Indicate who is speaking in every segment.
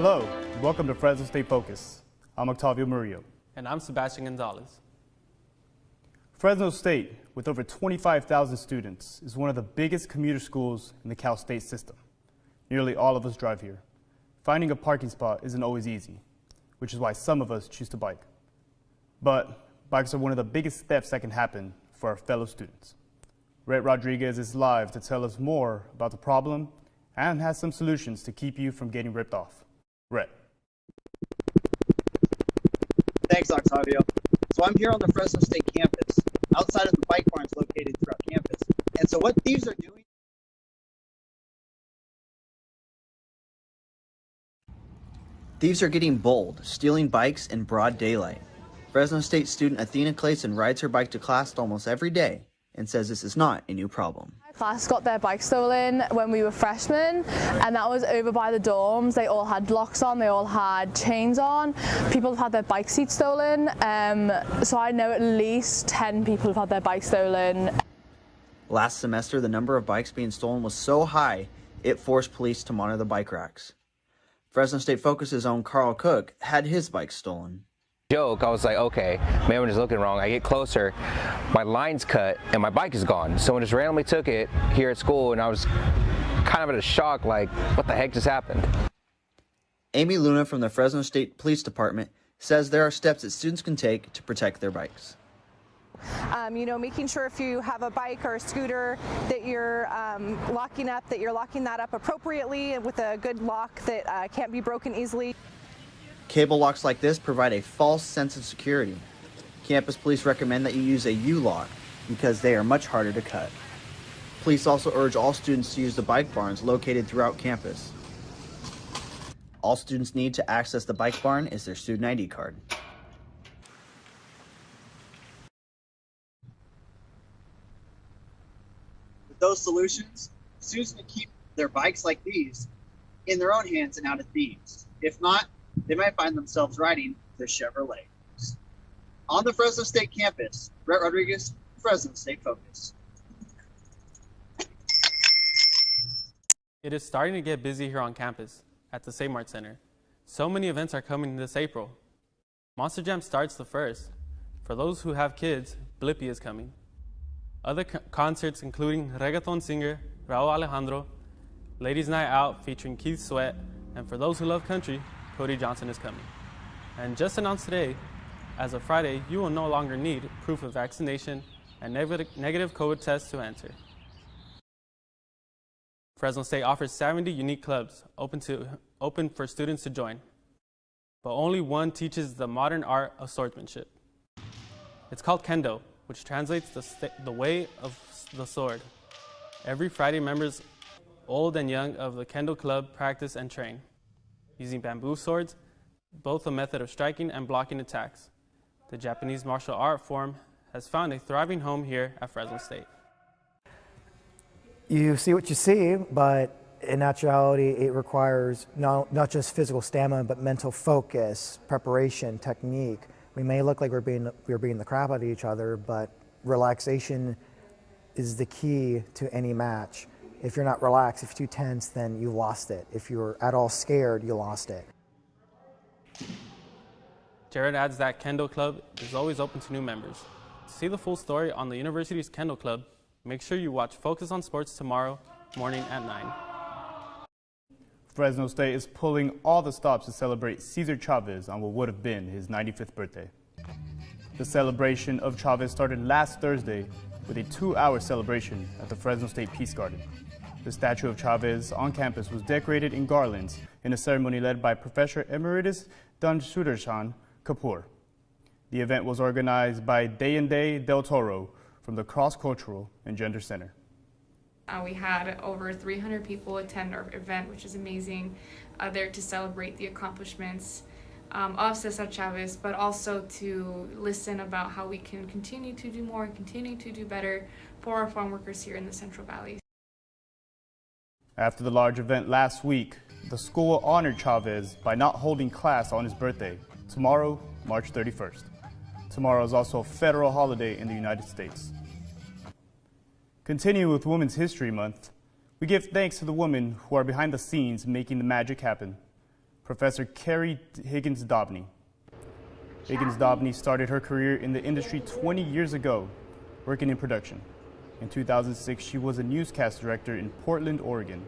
Speaker 1: Hello, welcome to Fresno State Focus. I'm Octavio Murillo.
Speaker 2: And I'm Sebastian Gonzalez.
Speaker 1: Fresno State, with over 25,000 students, is one of the biggest commuter schools in the Cal State system. Nearly all of us drive here. Finding a parking spot isn't always easy, which is why some of us choose to bike. But bikes are one of the biggest thefts that can happen for our fellow students. Rhett Rodriguez is live to tell us more about the problem and has some solutions to keep you from getting ripped off. Rhett.
Speaker 3: Thanks, Octavio. So I'm here on the Fresno State campus, outside of the bike barns located throughout campus. And so what thieves are doing... Thieves are getting bold, stealing bikes in broad daylight. Fresno State student Athena Clayson rides her bike to class almost every day and says this is not a new problem.
Speaker 4: My class got their bike stolen when we were freshmen, and that was over by the dorms. They all had locks on, they all had chains on. People have had their bike seats stolen, so I know at least 10 people have had their bike stolen.
Speaker 3: Last semester, the number of bikes being stolen was so high, it forced police to monitor the bike racks. Fresno State Focus's own Carl Cook had his bike stolen.
Speaker 5: Joke, I was like, okay, maybe I'm just looking wrong. I get closer, my line's cut, and my bike is gone. Someone just randomly took it here at school, and I was kind of at a shock, like, what the heck just happened?
Speaker 3: Amy Luna from the Fresno State Police Department says there are steps that students can take to protect their bikes.
Speaker 6: Making sure if you have a bike or a scooter that you're locking that up appropriately and with a good lock that can't be broken easily.
Speaker 3: Cable locks like this provide a false sense of security. Campus police recommend that you use a U-lock because they are much harder to cut. Police also urge all students to use the bike barns located throughout campus. All students need to access the bike barn is their student ID card. With those solutions, students can keep their bikes like these in their own hands and out of thieves. If not, they might find themselves riding the Chevrolet. On the Fresno State campus, Rhett Rodriguez, Fresno State Focus.
Speaker 2: It is starting to get busy here on campus at the Save Mart Center. So many events are coming this April. Monster Jam starts the 1st. For those who have kids, Blippi is coming. Other concerts including reggaeton singer Raul Alejandro, Ladies Night Out featuring Keith Sweat, and for those who love country, Cody Johnson is coming. And just announced today, as of Friday, you will no longer need proof of vaccination and negative COVID tests to enter. Fresno State offers 70 unique clubs open for students to join, but only one teaches the modern art of swordsmanship. It's called Kendo, which translates the way of the sword. Every Friday, members old and young of the Kendo Club practice and train using bamboo swords, both a method of striking and blocking attacks. The Japanese martial art form has found a thriving home here at Fresno State.
Speaker 7: You see what you see, but in actuality, it requires not just physical stamina, but mental focus, preparation, technique. We may look like we're beating the crap out of each other, but relaxation is the key to any match. If you're not relaxed, if you're too tense, then you lost it. If you're at all scared, you lost it.
Speaker 2: Jared adds that Kendo Club is always open to new members. To see the full story on the university's Kendo Club, make sure you watch Focus on Sports tomorrow morning at 9.
Speaker 1: Fresno State is pulling all the stops to celebrate Cesar Chavez on what would have been his 95th birthday. The celebration of Chavez started last Thursday with a 2-hour celebration at the Fresno State Peace Garden. The statue of Chavez on campus was decorated in garlands in a ceremony led by Professor Emeritus Dan Sudarshan Kapoor. The event was organized by Day Del Toro from the Cross-Cultural and Gender Center.
Speaker 8: We had over 300 people attend our event, which is amazing, there to celebrate the accomplishments of Cesar Chavez, but also to listen about how we can continue to do more and continue to do better for our farm workers here in the Central Valley.
Speaker 1: After the large event last week, the school honored Chavez by not holding class on his birthday, tomorrow, March 31st. Tomorrow is also a federal holiday in the United States. Continuing with Women's History Month, we give thanks to the women who are behind the scenes making the magic happen. Professor Carrie Higgins-Dobney. Higgins-Dobney started her career in the industry 20 years ago, working in production. In 2006, she was a newscast director in Portland, Oregon.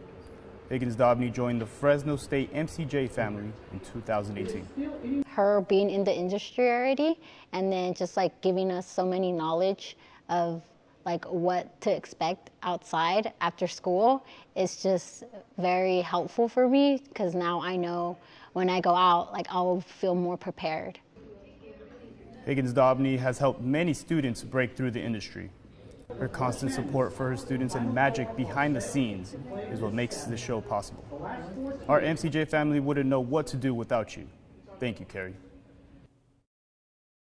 Speaker 1: Higgins-Dobney joined the Fresno State MCJ family in 2018.
Speaker 9: Her being in the industry already, and then just like giving us so many knowledge of like what to expect outside after school is just very helpful for me, because now I know when I go out, like I'll feel more prepared.
Speaker 1: Higgins-Dobney has helped many students break through the industry. Her constant support for her students and magic behind the scenes is what makes this show possible. Our MCJ family wouldn't know what to do without you. Thank you, Carrie.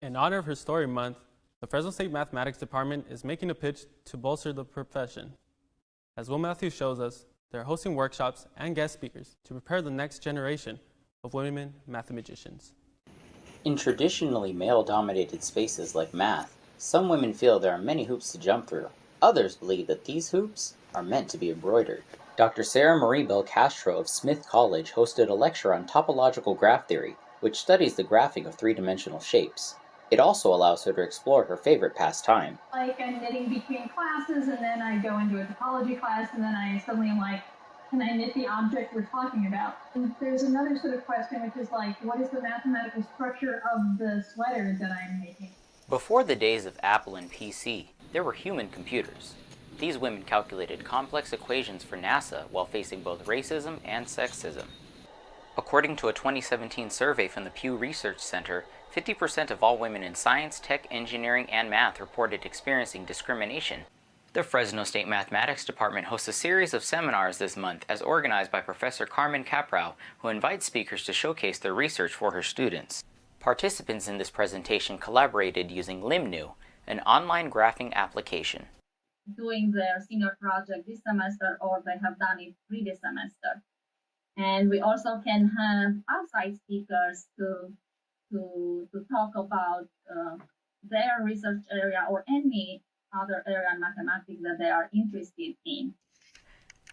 Speaker 2: In honor of History Month, the Fresno State Mathematics Department is making a pitch to bolster the profession. As Will Matthews shows us, they're hosting workshops and guest speakers to prepare the next generation of women mathematicians.
Speaker 10: In traditionally male-dominated spaces like math, some women feel there are many hoops to jump through. Others believe that these hoops are meant to be embroidered. Dr. Sarah Marie Bell Castro of Smith College hosted a lecture on topological graph theory, which studies the graphing of three-dimensional shapes. It also allows her to explore her favorite pastime.
Speaker 11: Like I'm knitting between classes, and then I go into a topology class, and then I suddenly am like, can I knit the object we're talking about? And there's another sort of question, which is like, what is the mathematical structure of the sweater that I'm making?
Speaker 10: Before the days of Apple and PC, there were human computers. These women calculated complex equations for NASA while facing both racism and sexism. According to a 2017 survey from the Pew Research Center, 50% of all women in science, tech, engineering, and math reported experiencing discrimination. The Fresno State Mathematics Department hosts a series of seminars this month as organized by Professor Carmen Caprow, who invites speakers to showcase their research for her students. Participants in this presentation collaborated using LimNu, an online graphing application.
Speaker 11: Doing their senior project this semester, or they have done it previous semester. And we also can have outside speakers to talk about their research area or any other area in mathematics that they are interested in.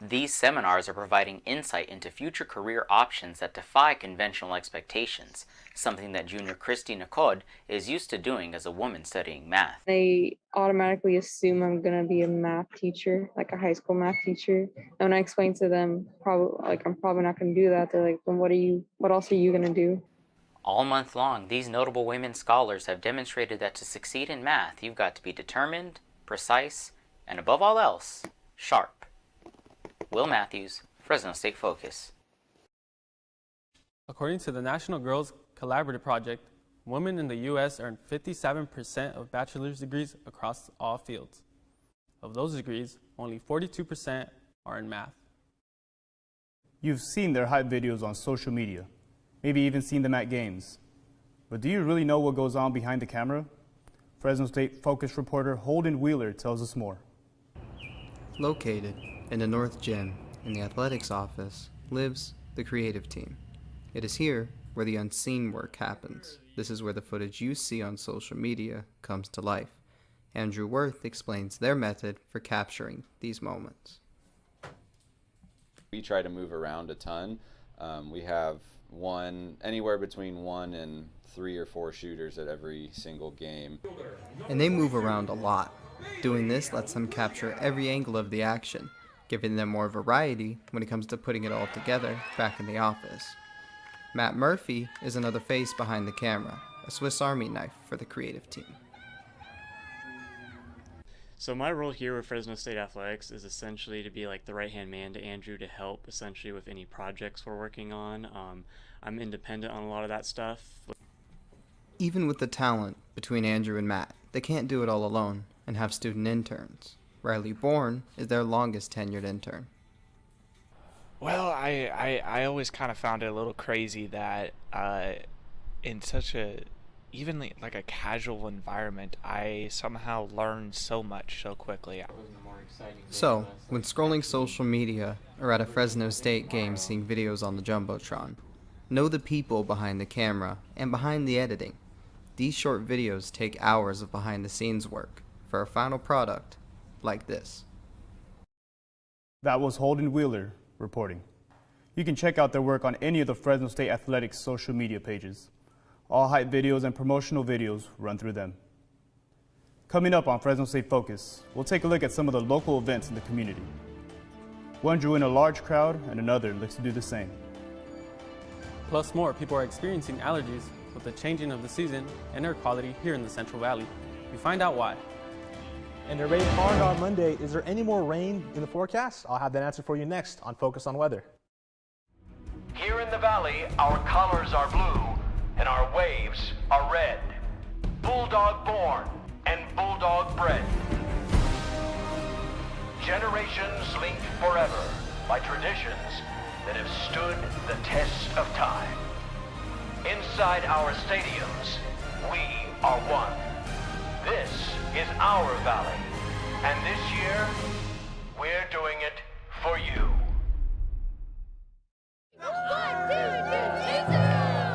Speaker 10: These seminars are providing insight into future career options that defy conventional expectations, something that junior Christy Nicod is used to doing as a woman studying math.
Speaker 12: They automatically assume I'm going to be a math teacher, like a high school math teacher. And when I explain to them, I'm probably not going to do that, they're like, then what else are you going to do?
Speaker 10: All month long, these notable women scholars have demonstrated that to succeed in math, you've got to be determined, precise, and above all else, sharp. Will Matthews, Fresno State Focus.
Speaker 2: According to the National Girls Collaborative Project, women in the U.S. earn 57% of bachelor's degrees across all fields. Of those degrees, only 42% are in math.
Speaker 1: You've seen their hype videos on social media, maybe even seen them at games. But do you really know what goes on behind the camera? Fresno State Focus reporter Holden Wheeler tells us more.
Speaker 13: Located in the North Gym, in the athletics office, lives the creative team. It is here where the unseen work happens. This is where the footage you see on social media comes to life. Andrew Worth explains their method for capturing these moments.
Speaker 14: We try to move around a ton. We have anywhere between 1 and 3 or 4 shooters at every single game.
Speaker 13: And they move around a lot. Doing this lets them capture every angle of the action, giving them more variety when it comes to putting it all together back in the office. Matt Murphy is another face behind the camera, a Swiss Army knife for the creative team.
Speaker 15: So my role here with Fresno State Athletics is essentially to be like the right-hand man to Andrew to help essentially with any projects we're working on. I'm independent on a lot of that stuff.
Speaker 13: Even with the talent between Andrew and Matt, they can't do it all alone and have student interns. Riley Bourne is their longest tenured intern.
Speaker 16: Well, I always kind of found it a little crazy that in such a, even like a casual environment, I somehow learned so much so quickly.
Speaker 13: So, when scrolling social media or at a Fresno State game seeing videos on the Jumbotron, know the people behind the camera and behind the editing. These short videos take hours of behind-the-scenes work for a final product like this.
Speaker 1: That was Holden Wheeler reporting. You can check out their work on any of the Fresno State Athletics social media pages. All hype videos and promotional videos run through them. Coming up on Fresno State Focus, we'll take a look at some of the local events in the community. One drew in a large crowd and another looks to do the same.
Speaker 2: Plus more, people are experiencing allergies with the changing of the season and air quality here in the Central Valley. We find out why.
Speaker 17: And it rained hard on Monday. Is there any more rain in the forecast? I'll have that answer for you next on Focus on Weather.
Speaker 18: Here in the valley, our colors are blue and our waves are red. Bulldog born and bulldog bred. Generations linked forever by traditions that have stood the test of time. Inside our stadiums, we are one. This is our valley, and this year, we're doing it for you.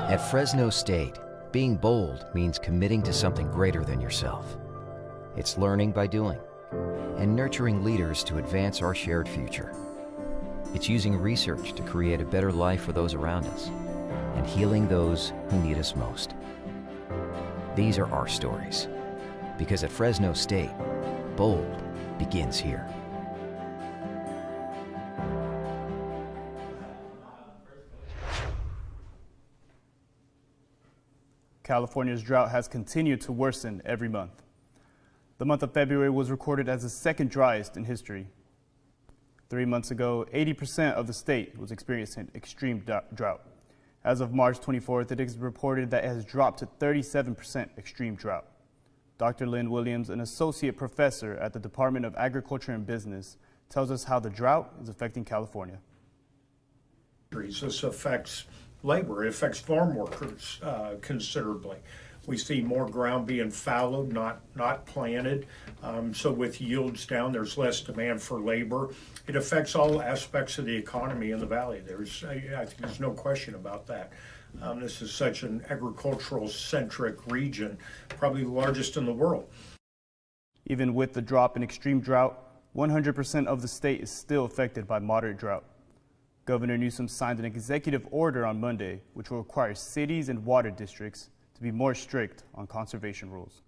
Speaker 19: At Fresno State, being bold means committing to something greater than yourself. It's learning by doing and nurturing leaders to advance our shared future. It's using research to create a better life for those around us and healing those who need us most. These are our stories, because at Fresno State, bold begins here.
Speaker 1: California's drought has continued to worsen every month. The month of February was recorded as the second driest in history. 3 months ago, 80% of the state was experiencing extreme drought. As of March 24th, it is reported that it has dropped to 37% extreme drought. Dr. Lynn Williams, an associate professor at the Department of Agriculture and Business, tells us how the drought is affecting California.
Speaker 20: This affects labor. It affects farm workers considerably. We see more ground being fallowed, not planted. So with yields down, there's less demand for labor. It affects all aspects of the economy in the valley. I think there's no question about that. This is such an agricultural-centric region, probably the largest in the world.
Speaker 1: Even with the drop in extreme drought, 100% of the state is still affected by moderate drought. Governor Newsom signed an executive order on Monday, which will require cities and water districts to be more strict on conservation rules.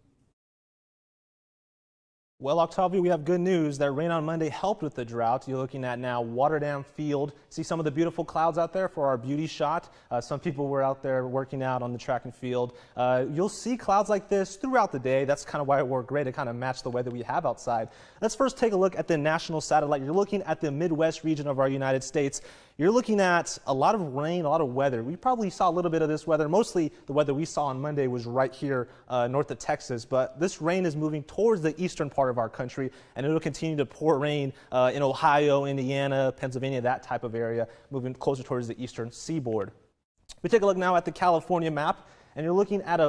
Speaker 17: Well, Octavio, we have good news. That rain on Monday helped with the drought. You're looking at now Waterdam Field. See some of the beautiful clouds out there for our beauty shot. Some people were out there working out on the track and field. You'll see clouds like this throughout the day. That's kind of why it worked great to kind of match the weather we have outside. Let's first take a look at the national satellite. You're looking at the Midwest region of our United States. You're looking at a lot of rain, a lot of weather. We probably saw a little bit of this weather. Mostly the weather we saw on Monday was right here north of Texas, but this rain is moving towards the eastern part of our country, and it'll continue to pour rain in Ohio, Indiana, Pennsylvania, that type of area, moving closer towards the eastern seaboard. We take a look now at the California map, and you're looking at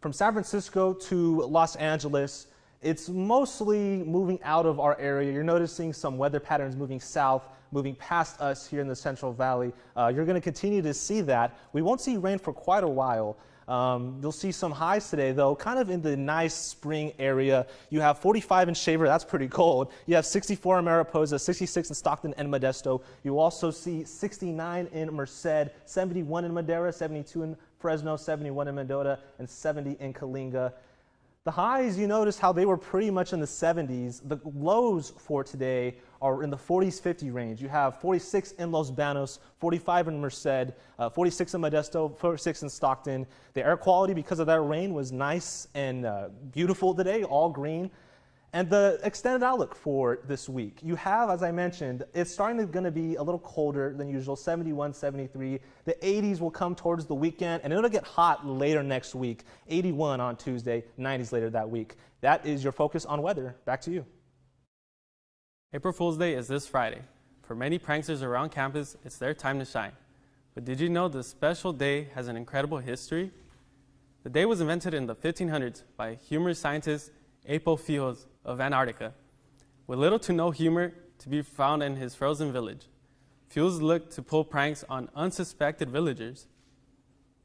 Speaker 17: from San Francisco to Los Angeles. It's mostly moving out of our area. You're noticing some weather patterns moving south, moving past us here in the Central Valley. You're going to continue to see that. We won't see rain for quite a while. You'll see some highs today, though, kind of in the nice spring area. You have 45 in Shaver, that's pretty cold. You have 64 in Mariposa, 66 in Stockton and Modesto. You also see 69 in Merced, 71 in Madera, 72 in Fresno, 71 in Mendota, and 70 in Coalinga. The highs, you notice how they were pretty much in the 70s. The lows for today are in the 40s, 50 range. You have 46 in Los Banos, 45 in Merced, 46 in Modesto, 46 in Stockton. The air quality, because of that rain, was nice and beautiful today, all green. And the extended outlook for this week, you have, as I mentioned, it's starting to going to be a little colder than usual, 71, 73. The 80s will come towards the weekend, and it'll get hot later next week, 81 on Tuesday, 90s later that week. That is your focus on weather. Back to you.
Speaker 2: April Fool's Day is this Friday. For many pranksters around campus, it's their time to shine. But did you know this special day has an incredible history? The day was invented in the 1500s by humorous scientist April Fields of Antarctica. With little to no humor to be found in his frozen village, Fields looked to pull pranks on unsuspected villagers.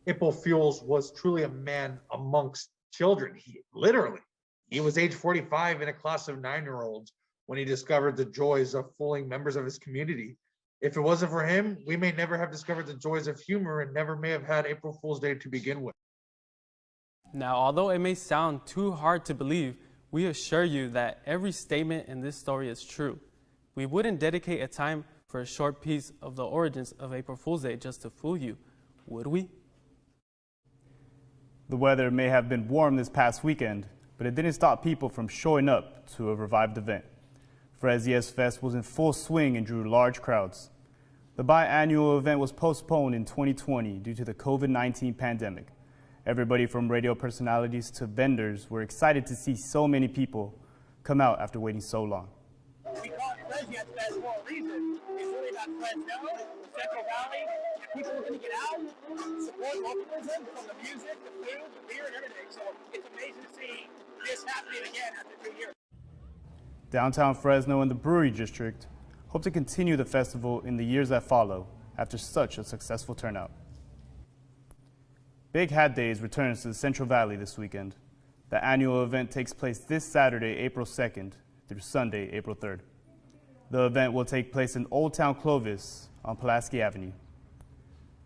Speaker 21: April Fields was truly a man amongst children. He was age 45 in a class of 9-year-olds when he discovered the joys of fooling members of his community. If it wasn't for him, we may never have discovered the joys of humor and never may have had April Fool's Day to begin with.
Speaker 2: Now, although it may sound too hard to believe, we assure you that every statement in this story is true. We wouldn't dedicate a time for a short piece of the origins of April Fool's Day just to fool you, would we?
Speaker 1: The weather may have been warm this past weekend, but it didn't stop people from showing up to a revived event. Fresno Fest was in full swing and drew large crowds. The biannual event was postponed in 2020 due to the COVID-19 pandemic. Everybody from radio personalities to vendors were excited to see so many people come out after waiting so long.
Speaker 4: We call it Fresno Fest for a reason. It's really about Fresno, Central Valley, and people looking to get out, support localism from the music, the food, the beer, and everything. So it's amazing to see this happening again after 2 years.
Speaker 1: Downtown Fresno and the Brewery District hope to continue the festival in the years that follow after such a successful turnout. Big Hat Days returns to the Central Valley this weekend. The annual event takes place this Saturday, April 2nd through Sunday, April 3rd. The event will take place in Old Town Clovis on Pulaski Avenue.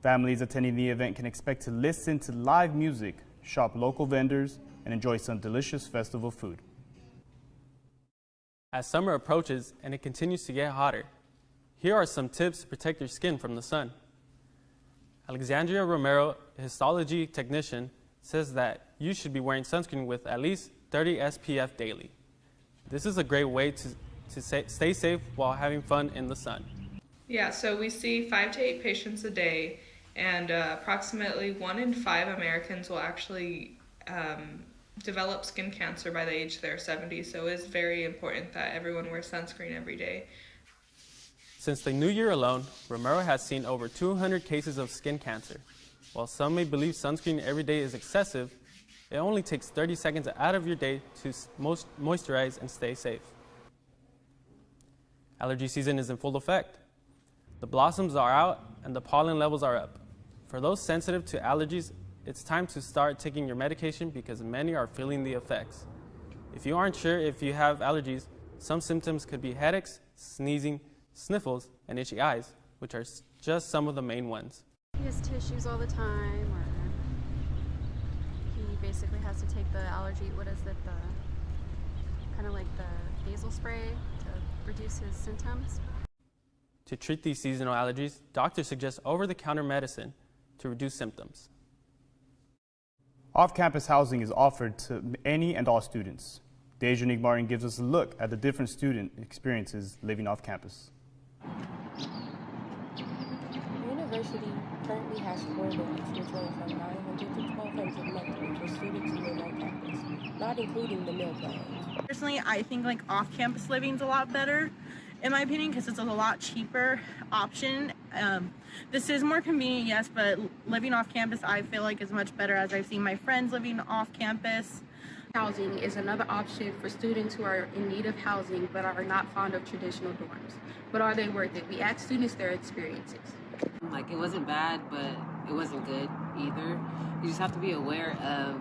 Speaker 1: Families attending the event can expect to listen to live music, shop local vendors, and enjoy some delicious festival food.
Speaker 2: As summer approaches and it continues to get hotter, here are some tips to protect your skin from the sun. Alexandria Romero, a histology technician, says that you should be wearing sunscreen with at least 30 SPF daily. This is a great way to stay safe while having fun in the sun.
Speaker 22: Yeah, so we see 5 to 8 patients a day, and approximately 1 in 5 Americans will actually develop skin cancer by the age they're 70, so it's very important that everyone wears sunscreen every day.
Speaker 2: Since the new year alone, Romero has seen over 200 cases of skin cancer. While some may believe sunscreen every day is excessive, it only takes 30 seconds out of your day to moisturize and stay safe. Allergy season is in full effect. The blossoms are out and the pollen levels are up. For those sensitive to allergies, it's time to start taking your medication because many are feeling the effects. If you aren't sure if you have allergies, some symptoms could be headaches, sneezing, sniffles, and itchy eyes, which are just some of the main ones.
Speaker 23: He has tissues all the time, or he basically has to take the allergy, kind of like the nasal spray to reduce his symptoms.
Speaker 2: To treat these seasonal allergies, doctors suggest over-the-counter medicine to reduce symptoms.
Speaker 1: Off-campus housing is offered to any and all students. Dejanique Martin gives us a look at the different student experiences living off campus.
Speaker 24: University currently has 4 dorms, which range from $900 to $1,200 monthly for students who live on campus, not including the meal plan.
Speaker 25: Personally, I think like off-campus living is a lot better, in my opinion, because it's a lot cheaper option. This is more convenient, yes, but living off campus I feel like is much better, as I've seen my friends living off campus.
Speaker 26: Housing is another option for students who are in need of housing but are not fond of traditional dorms. But are they worth it? We ask students their experiences.
Speaker 27: Like, it wasn't bad, but it wasn't good either. You just have to be aware of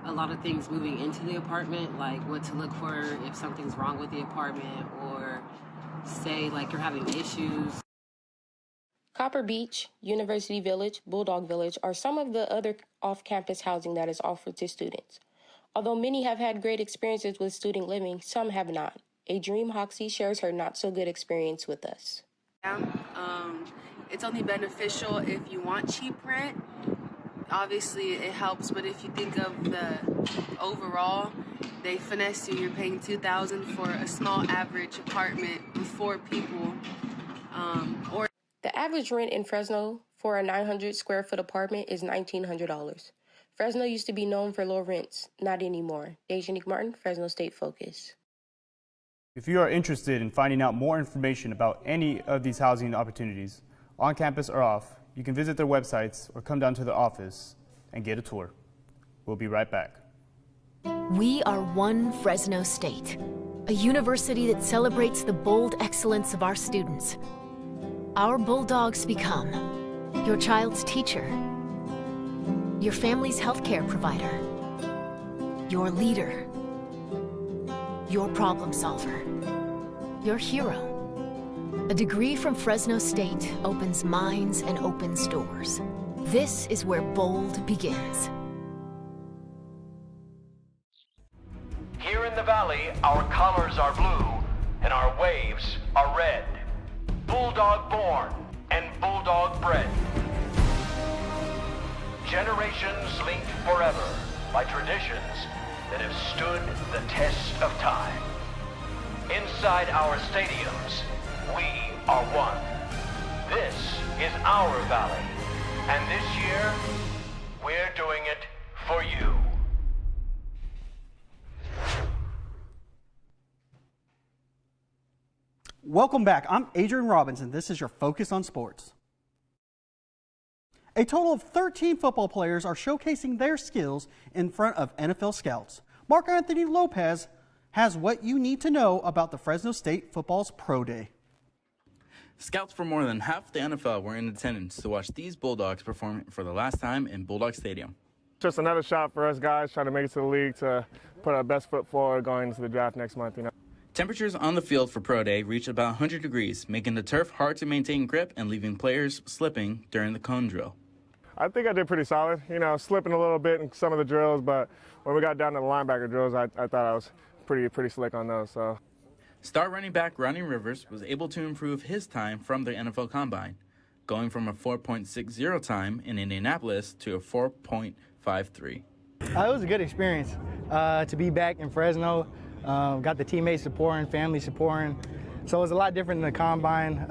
Speaker 27: a lot of things moving into the apartment, like what to look for if something's wrong with the apartment, or say like you're having issues.
Speaker 26: Copper Beach, University Village, Bulldog Village are some of the other off-campus housing that is offered to students. Although many have had great experiences with student living, some have not. Adream Hoxie shares her not-so-good experience with us.
Speaker 28: It's only beneficial if you want cheap rent. Obviously, it helps, but if you think of the overall, they finesse you. You're paying $2,000 for a small average apartment with 4 people.
Speaker 26: The average rent in Fresno for a 900 square foot apartment is $1,900. Fresno used to be known for low rents, not anymore. Dejanique Martin, Fresno State Focus.
Speaker 1: If you are interested in finding out more information about any of these housing opportunities, on campus or off, you can visit their websites or come down to the office and get a tour. We'll be right back.
Speaker 29: We are one Fresno State, a university that celebrates the bold excellence of our students. Our Bulldogs become your child's teacher, your family's healthcare provider, your leader, your problem solver, your hero, A degree from Fresno State opens minds and opens doors. This is where bold begins.
Speaker 18: Here in the valley, our colors are blue and our waves are red. Bulldog born and bulldog bred. Generations linked forever by traditions that have stood the test of time. Inside our stadiums, we are one. This is our valley, and this year, we're doing it for you.
Speaker 3: Welcome back. I'm Adrian Robinson. This is your Focus on Sports. A total of 13 football players are showcasing their skills in front of NFL scouts. Mark Anthony Lopez has what you need to know about the Fresno State football's Pro Day.
Speaker 5: Scouts from more than half the NFL were in attendance to watch these Bulldogs perform for the last time in Bulldog Stadium.
Speaker 6: Just another shot for us guys trying to make it to the league to put our best foot forward going into the draft next month.
Speaker 5: Temperatures on the field for Pro Day reached about 100 degrees, making the turf hard to maintain grip and leaving players slipping during the cone drill.
Speaker 6: I think I did pretty solid, slipping a little bit in some of the drills, but when we got down to the linebacker drills, I thought I was pretty slick on those. So.
Speaker 5: Star running back Ronnie Rivers was able to improve his time from the NFL Combine, going from a 4.60 time in Indianapolis to a 4.53.
Speaker 7: It was a good experience to be back in Fresno. Got the teammates supporting, family supporting. So it was a lot different than the Combine,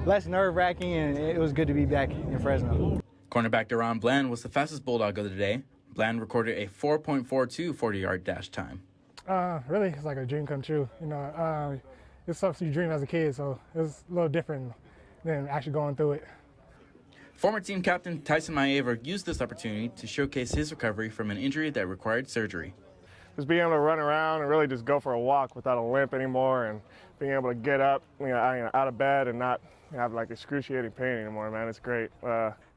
Speaker 7: less nerve-wracking, and it was good to be back in Fresno.
Speaker 5: Cornerback Deron Bland was the fastest Bulldog of the day. Bland recorded a 4.42 40-yard dash time.
Speaker 8: Really, it's like a dream come true. It's something you dream as a kid, so it's a little different than actually going through it.
Speaker 5: Former team captain Tyson Maeva used this opportunity to showcase his recovery from an injury that required surgery.
Speaker 6: Just being able to run around and really just go for a walk without a limp anymore, and being able to get up, out of bed and not have like excruciating pain anymore, man, it's great.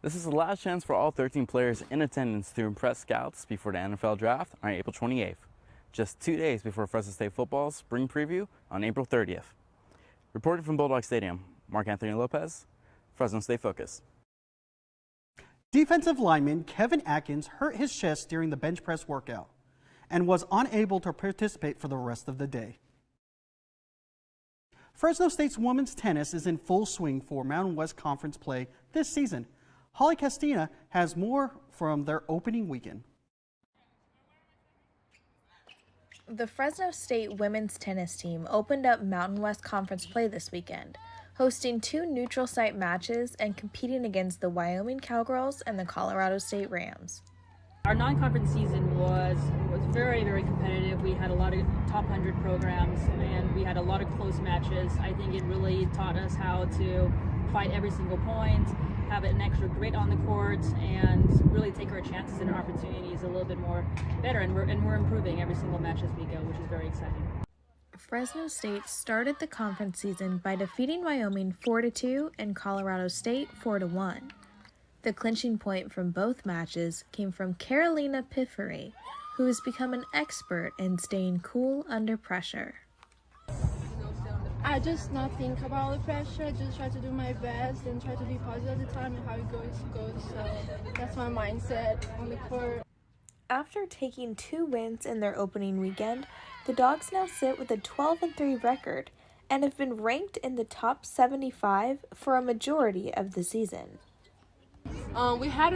Speaker 9: This is the last chance for all 13 players in attendance to impress scouts before the NFL draft on April 28th. Just 2 days before Fresno State football's spring preview on April 30th. Reported from Bulldog Stadium, Mark Anthony Lopez, Fresno State Focus.
Speaker 3: Defensive lineman Kevin Atkins hurt his chest during the bench press workout and was unable to participate for the rest of the day. Fresno State's women's tennis is in full swing for Mountain West Conference play this season. Holly Castina has more from their opening weekend.
Speaker 10: The Fresno State women's tennis team opened up Mountain West Conference play this weekend, hosting 2 neutral site matches and competing against the Wyoming Cowgirls and the Colorado State Rams.
Speaker 11: Our non-conference season was very, very competitive. We had a lot of top 100 programs, and we had a lot of close matches. I think it really taught us how to fight every single point, have an extra grit on the court, and really take our chances and our opportunities a little bit more better. And we're improving every single match as we go, which is very exciting.
Speaker 10: Fresno State started the conference season by defeating Wyoming 4-2 and Colorado State 4-1. The clinching point from both matches came from Carolina Piffery, who has become an expert in staying cool under pressure.
Speaker 12: I just not think about the pressure, just try to do my best and try to be positive at the time and how it goes. So that's my mindset on the court.
Speaker 10: After taking 2 wins in their opening weekend, the Dogs now sit with a 12-3 record and have been ranked in the top 75 for a majority of the season.
Speaker 12: We had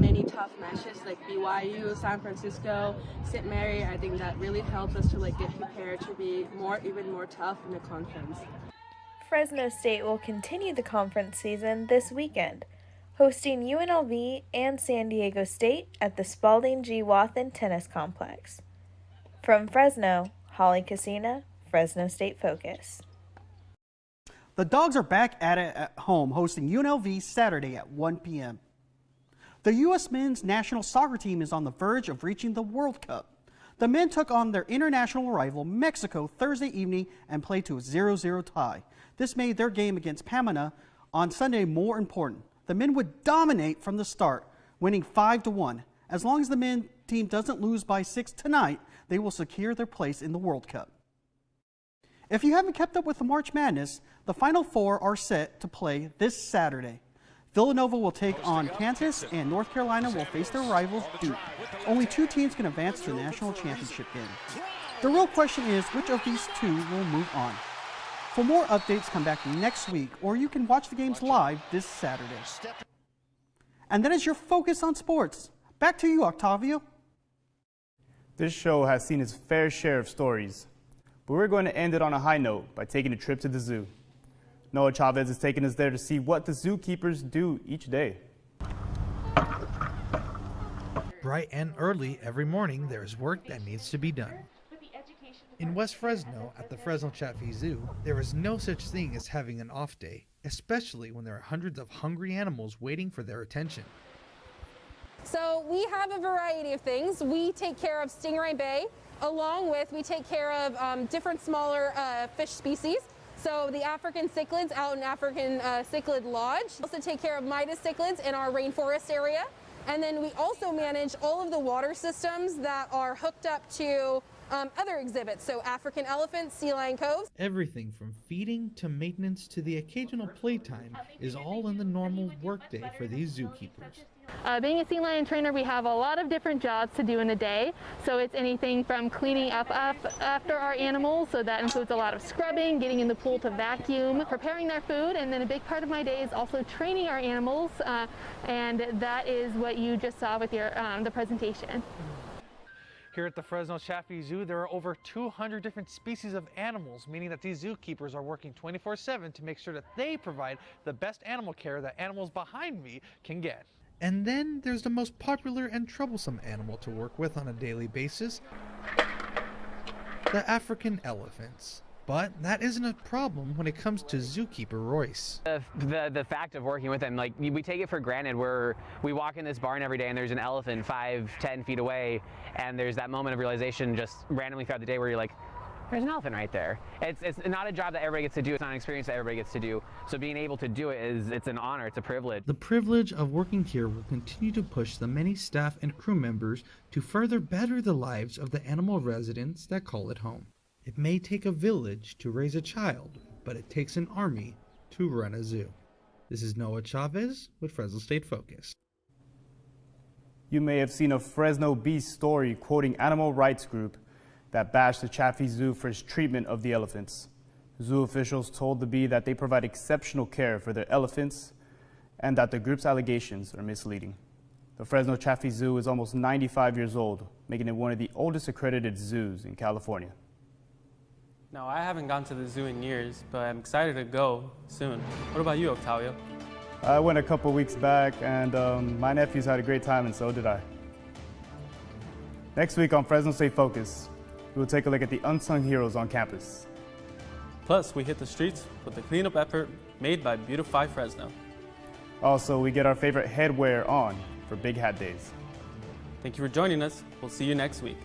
Speaker 12: many tough matches like BYU, San Francisco, St. Mary. I think that really helps us to get prepared to be even more tough in the conference.
Speaker 10: Fresno State will continue the conference season this weekend, hosting UNLV and San Diego State at the Spalding G. Wathen Tennis Complex. From Fresno, Holly Casina, Fresno State Focus.
Speaker 3: The Dogs are back at it at home, hosting UNLV Saturday at 1 p.m. The U.S. men's national soccer team is on the verge of reaching the World Cup. The men took on their international rival, Mexico, Thursday evening and played to a 0-0 tie. This made their game against Panama on Sunday more important. The men would dominate from the start, winning 5-1. As long as the men team doesn't lose by 6 tonight, they will secure their place in the World Cup. If you haven't kept up with the March Madness, the Final Four are set to play this Saturday. Villanova will take on Kansas, and North Carolina will face their rivals Duke. Only 2 teams can advance to the national championship game. The real question is, which of these 2 will move on? For more updates, come back next week, or you can watch the games live this Saturday. And that is your focus on sports. Back to you, Octavio.
Speaker 1: This show has seen its fair share of stories, but we're going to end it on a high note by taking a trip to the zoo. Noah Chavez is taking us there to see what the zookeepers do each day.
Speaker 4: Bright and early every morning, there is work that needs to be done. In West Fresno, at the Fresno Chapter Zoo, there is no such thing as having an off day, especially when there are hundreds of hungry animals waiting for their attention.
Speaker 13: So we have a variety of things. We take care of stingray bay, along with we take care of different smaller fish species. So the African cichlids out in African Cichlid Lodge. We also take care of Midas cichlids in our rainforest area. And then we also manage all of the water systems that are hooked up to other exhibits, so African elephants, sea lion coves.
Speaker 4: Everything from feeding to maintenance to the occasional playtime is all in the normal workday for these zookeepers.
Speaker 14: Being a sea lion trainer, we have a lot of different jobs to do in a day. So it's anything from cleaning up after our animals, so that includes a lot of scrubbing, getting in the pool to vacuum, preparing their food, and then a big part of my day is also training our animals, and that is what you just saw with your the presentation.
Speaker 15: Here at the Fresno Chapter Zoo, there are over 200 different species of animals, meaning that these zookeepers are working 24/7 to make sure that they provide the best animal care that animals behind me can get.
Speaker 4: And then there's the most popular and troublesome animal to work with on a daily basis, the African elephants. But that isn't a problem when it comes to zookeeper Royce.
Speaker 16: The fact of working with them, like we take it for granted. We walk in this barn every day and there's an elephant 5-10 feet away, and there's that moment of realization just randomly throughout the day where you're like, there's an elephant right there. It's not a job that everybody gets to do. It's not an experience that everybody gets to do. So being able to do it's an honor. It's a privilege.
Speaker 4: The privilege of working here will continue to push the many staff and crew members to further better the lives of the animal residents that call it home. It may take a village to raise a child, but it takes an army to run a zoo. This is Noah Chavez with Fresno State Focus.
Speaker 1: You may have seen a Fresno Beast story quoting animal rights group that bashed the Chapter Zoo for its treatment of the elephants. Zoo officials told the Bee that they provide exceptional care for their elephants and that the group's allegations are misleading. The Fresno Chapter Zoo is almost 95 years old, making it one of the oldest accredited zoos in California.
Speaker 2: No, I haven't gone to the zoo in years, but I'm excited to go soon. What about you, Octavio?
Speaker 1: I went a couple weeks back, and my nephews had a great time, and so did I. Next week on Fresno State Focus, we will take a look at the unsung heroes on campus.
Speaker 2: Plus, we hit the streets with a cleanup effort made by Beautify Fresno.
Speaker 1: Also, we get our favorite headwear on for Big Hat Days.
Speaker 2: Thank you for joining us. We'll see you next week.